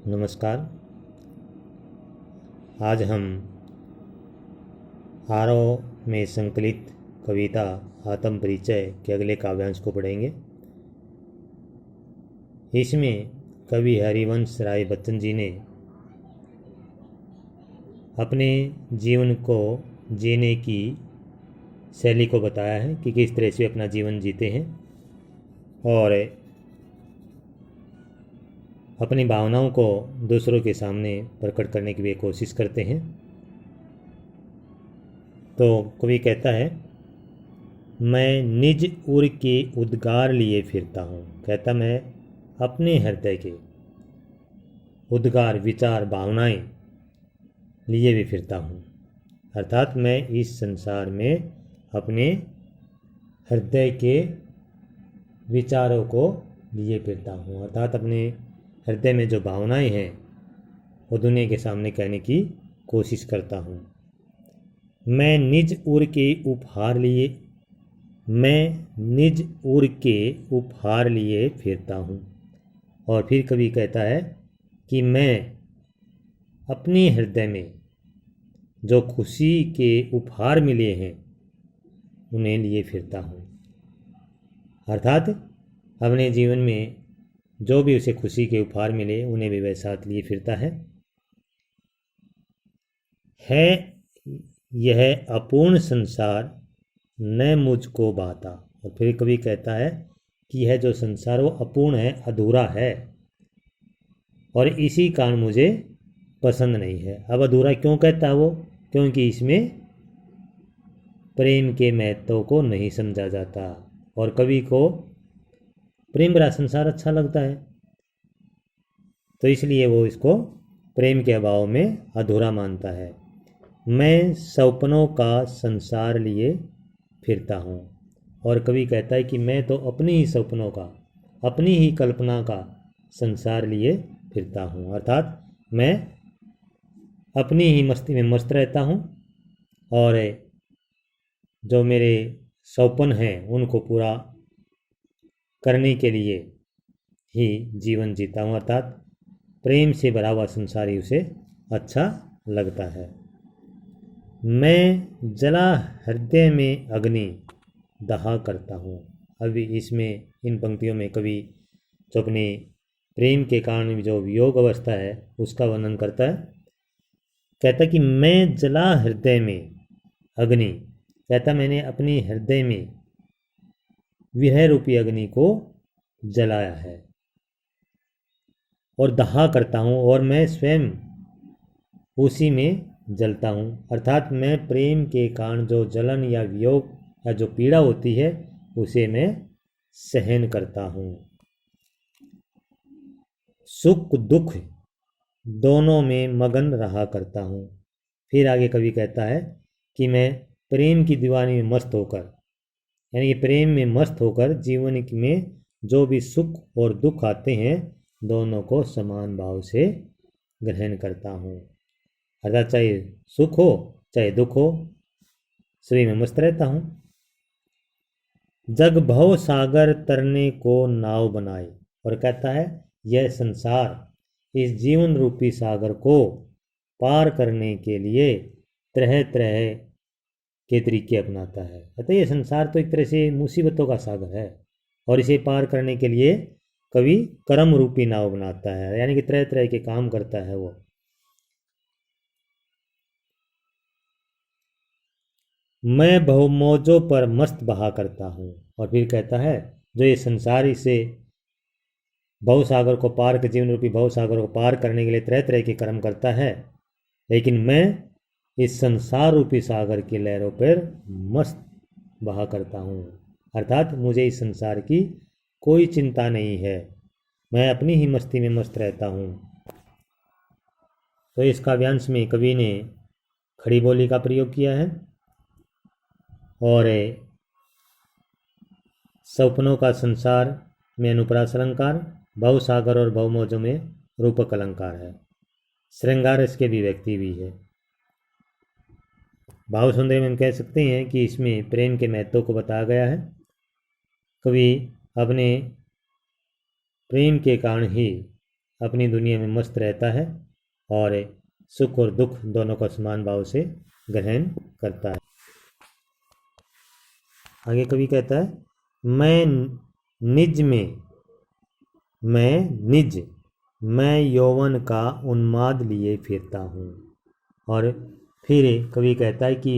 नमस्कार। आज हम आरोह में संकलित कविता आत्म परिचय के अगले काव्यांश को पढ़ेंगे। इसमें कवि हरिवंश राय बच्चन जी ने अपने जीवन को जीने की शैली को बताया है कि किस तरह से अपना जीवन जीते हैं और अपनी भावनाओं को दूसरों के सामने प्रकट करने की भी कोशिश करते हैं। तो कवि कहता है, मैं निज उर के उद्गार लिए फिरता हूँ। कहता मैं अपने हृदय के उद्गार, विचार, भावनाएं लिए भी फिरता हूँ। अर्थात मैं इस संसार में अपने हृदय के विचारों को लिए फिरता हूँ। अर्थात अपने हृदय में जो भावनाएं हैं वो दुनिया के सामने कहने की कोशिश करता हूँ। मैं निज उर के उपहार लिए फिरता हूँ। और फिर कवि कहता है कि मैं अपने हृदय में जो खुशी के उपहार मिले हैं उन्हें लिए फिरता हूँ। अर्थात अपने जीवन में जो भी उसे खुशी के उपहार मिले उन्हें भी वह साथ लिए फिरता है। यह अपूर्ण संसार न मुझको भाता। और फिर कवि कहता है कि यह जो संसार वो अपूर्ण है, अधूरा है और इसी कारण मुझे पसंद नहीं है। अब अधूरा क्यों कहता है वो? क्योंकि इसमें प्रेम के महत्व को नहीं समझा जाता और कवि को प्रेम भरा संसार अच्छा लगता है, तो इसलिए वो इसको प्रेम के अभाव में अधूरा मानता है। मैं सपनों का संसार लिए फिरता हूँ। और कवि कहता है कि मैं तो अपने ही सपनों का, अपनी ही कल्पना का संसार लिए फिरता हूँ। अर्थात मैं अपनी ही मस्ती में मस्त रहता हूँ और जो मेरे सपन हैं उनको पूरा करने के लिए ही जीवन जीता हूँ। अर्थात प्रेम से भरा हुआ संसार ही उसे अच्छा लगता है। मैं जला हृदय में अग्नि दहा करता हूँ। अभी इसमें इन पंक्तियों में कवि जो अपने प्रेम के कारण जो वियोग अवस्था है उसका वर्णन करता है। कहता कि मैं जला हृदय में अग्नि, कहता मैंने अपने हृदय में विरह रूपी अग्नि को जलाया है और दहा करता हूँ और मैं स्वयं उसी में जलता हूँ। अर्थात मैं प्रेम के कारण जो जलन या वियोग या जो पीड़ा होती है उसे मैं सहन करता हूँ। सुख दुख दोनों में मगन रहा करता हूँ। फिर आगे कवि कहता है कि मैं प्रेम की दीवानी में मस्त होकर, यानी कि प्रेम में मस्त होकर जीवन में जो भी सुख और दुख आते हैं दोनों को समान भाव से ग्रहण करता हूँ। अर्थात चाहे सुख हो चाहे दुख हो, सभी में मस्त रहता हूँ। जग भव सागर तरने को नाव बनाए। और कहता है यह संसार इस जीवन रूपी सागर को पार करने के लिए तरह तरह के तरीके अपनाता है। अतः ये संसार तो एक तरह से मुसीबतों का सागर है और इसे पार करने के लिए कवि कर्म रूपी नाव बनाता है, यानी कि तरह तरह के काम करता है वो। मैं बहुमौजों पर मस्त बहा करता हूँ। और फिर कहता है जो ये संसार इसे भवसागर को पार के जीवन रूपी भवसागर को पार करने के लिए तरह तरह के कर्म करता है, लेकिन मैं इस संसार रूपी सागर की लहरों पर मस्त बहा करता हूँ। अर्थात मुझे इस संसार की कोई चिंता नहीं है, मैं अपनी ही मस्ती में मस्त रहता हूँ। तो इस काव्यांश में कवि ने खड़ी बोली का प्रयोग किया है और सपनों का संसार में अनुप्रास अलंकार, भवसागर और भवमौजों में रूपक अलंकार है। श्रृंगार इसके अभिव्यक्ति भी है। भाव सौंदर्य में हम कह सकते हैं कि इसमें प्रेम के महत्व को बताया गया है। कवि अपने प्रेम के कारण ही अपनी दुनिया में मस्त रहता है और सुख और दुख दोनों को समान भाव से ग्रहण करता है। आगे कवि कहता है, मैं यौवन का उन्माद लिए फिरता हूँ। और फिर कवि कहता है कि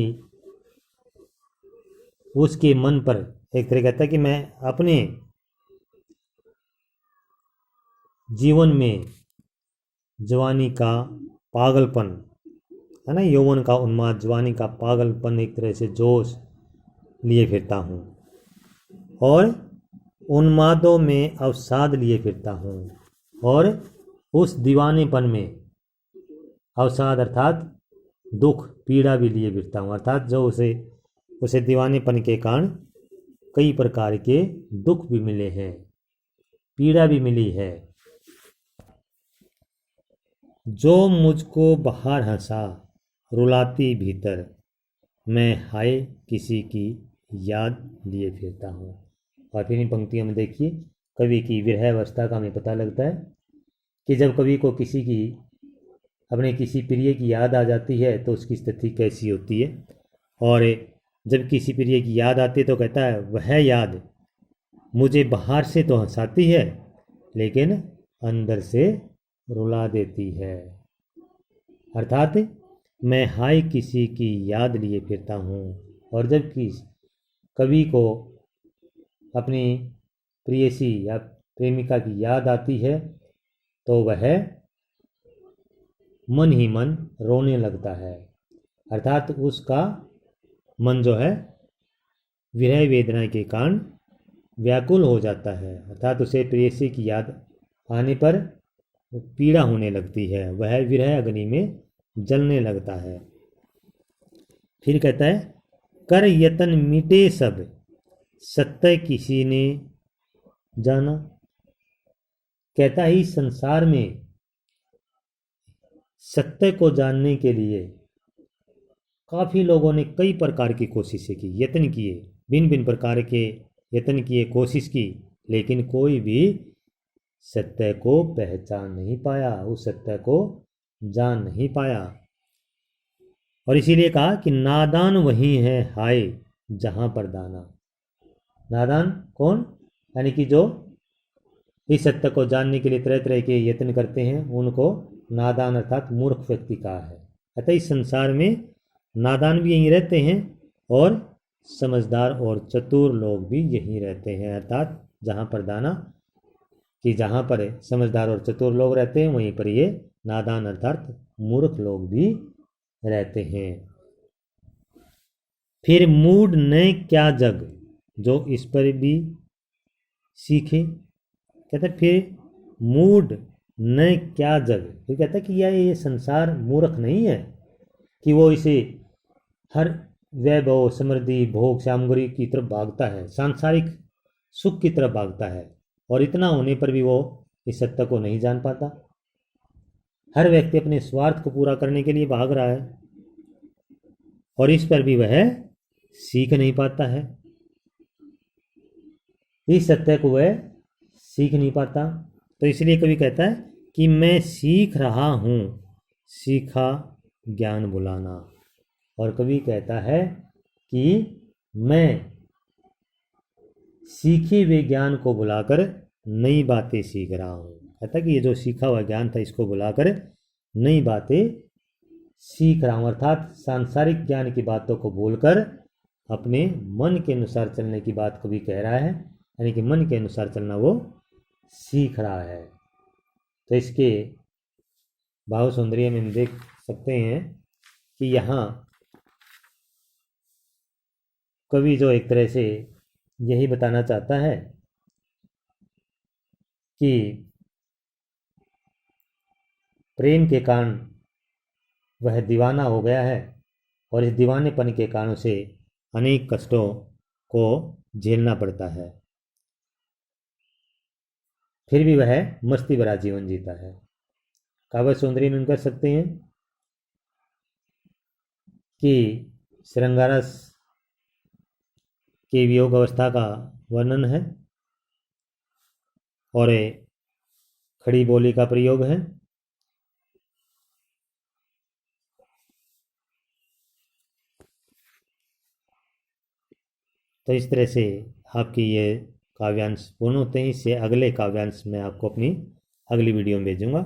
उसके मन पर एक तरह कहता है कि मैं अपने जीवन में जवानी का पागलपन है ना, यौवन का उन्माद, जवानी का पागलपन, एक तरह से जोश लिए फिरता हूँ और उन्मादों में अवसाद लिए फिरता हूँ और उस दीवानेपन में अवसाद अर्थात दुख पीड़ा भी लिए फिरता हूँ। अर्थात जो उसे दीवानेपन के कारण कई प्रकार के दुख भी मिले हैं, पीड़ा भी मिली है। जो मुझको बाहर हंसा रुलाती भीतर, मैं हाय किसी की याद लिए फिरता हूँ। और फिर इन पंक्तियों में देखिए कवि की विरह अवस्था का हमें पता लगता है कि जब कवि को अपने किसी प्रिय की याद आ जाती है तो उसकी स्थिति कैसी होती है। और जब किसी प्रिय की याद आती है तो कहता है, वह याद मुझे बाहर से तो हंसाती है लेकिन अंदर से रुला देती है। अर्थात मैं हाय किसी की याद लिए फिरता हूँ। और जब कवि को अपनी प्रेयसी या प्रेमिका की याद आती है तो वह मन ही मन रोने लगता है। अर्थात उसका मन जो है विरह वेदना के कारण व्याकुल हो जाता है। अर्थात उसे प्रेयसी की याद आने पर पीड़ा होने लगती है, वह विरह अग्नि में जलने लगता है। फिर कहता है, कर यतन मिटे सब सत्य किसी ने जाना। कहता है इस संसार में सत्य को जानने के लिए काफी लोगों ने कई प्रकार की कोशिशें की, यत्न किए, भिन्न भिन्न प्रकार के यत्न किए, कोशिश की, लेकिन कोई भी सत्य को पहचान नहीं पाया, उस सत्य को जान नहीं पाया। और इसीलिए कहा कि नादान वही है हाय जहां पर दाना। नादान कौन? यानी कि जो इस सत्य को जानने के लिए तरह तरह के यत्न करते हैं उनको नादान अर्थात मूर्ख व्यक्ति कहा है। अतः इस संसार में नादान भी यहीं रहते हैं और समझदार और चतुर लोग भी यहीं रहते हैं। अर्थात जहाँ पर दाना कि जहाँ पर समझदार और चतुर लोग रहते हैं वहीं पर ये नादान अर्थात मूर्ख लोग भी रहते हैं। फिर मूड न क्या जग जो इस पर भी सीखे। कहते फिर मूड न क्या जग, फिर कहता कि ये संसार मूर्ख नहीं है कि वो इसे हर वैभव समृद्धि भोग सामग्री की तरफ भागता है, सांसारिक सुख की तरफ भागता है और इतना होने पर भी वो इस सत्य को नहीं जान पाता। हर व्यक्ति अपने स्वार्थ को पूरा करने के लिए भाग रहा है और इस पर भी वह सीख नहीं पाता है, इस सत्य को वह सीख नहीं पाता। तो इसलिए कवि कहता है कि मैं सीख रहा हूँ सीखा ज्ञान बुलाना। और कवि कहता है कि मैं सीखे हुए ज्ञान को बुलाकर नई बातें सीख रहा हूँ। कहता कि ये जो सीखा हुआ ज्ञान था इसको बुलाकर नई बातें सीख रहा हूँ। अर्थात सांसारिक ज्ञान की बातों को बोलकर अपने मन के अनुसार चलने की बात कवि कह रहा है, यानी कि मन के अनुसार चलना वो सीख रहा है। तो इसके भाव सौंदर्य में हम देख सकते हैं कि यहाँ कवि जो एक तरह से यही बताना चाहता है कि प्रेम के कारण वह दीवाना हो गया है और इस दीवानेपन के कारण उसे अनेक कष्टों को झेलना पड़ता है, फिर भी वह मस्ती भरा जीवन जीता है। काव्य सौंदर्य में हम कर सकते हैं कि श्रृंगारस के वियोग अवस्था का वर्णन है और खड़ी बोली का प्रयोग है। तो इस तरह से आपकी ये काव्यांश पूर्ण होते हैं। इससे अगले काव्यांश मैं आपको अपनी अगली वीडियो में भेजूंगा।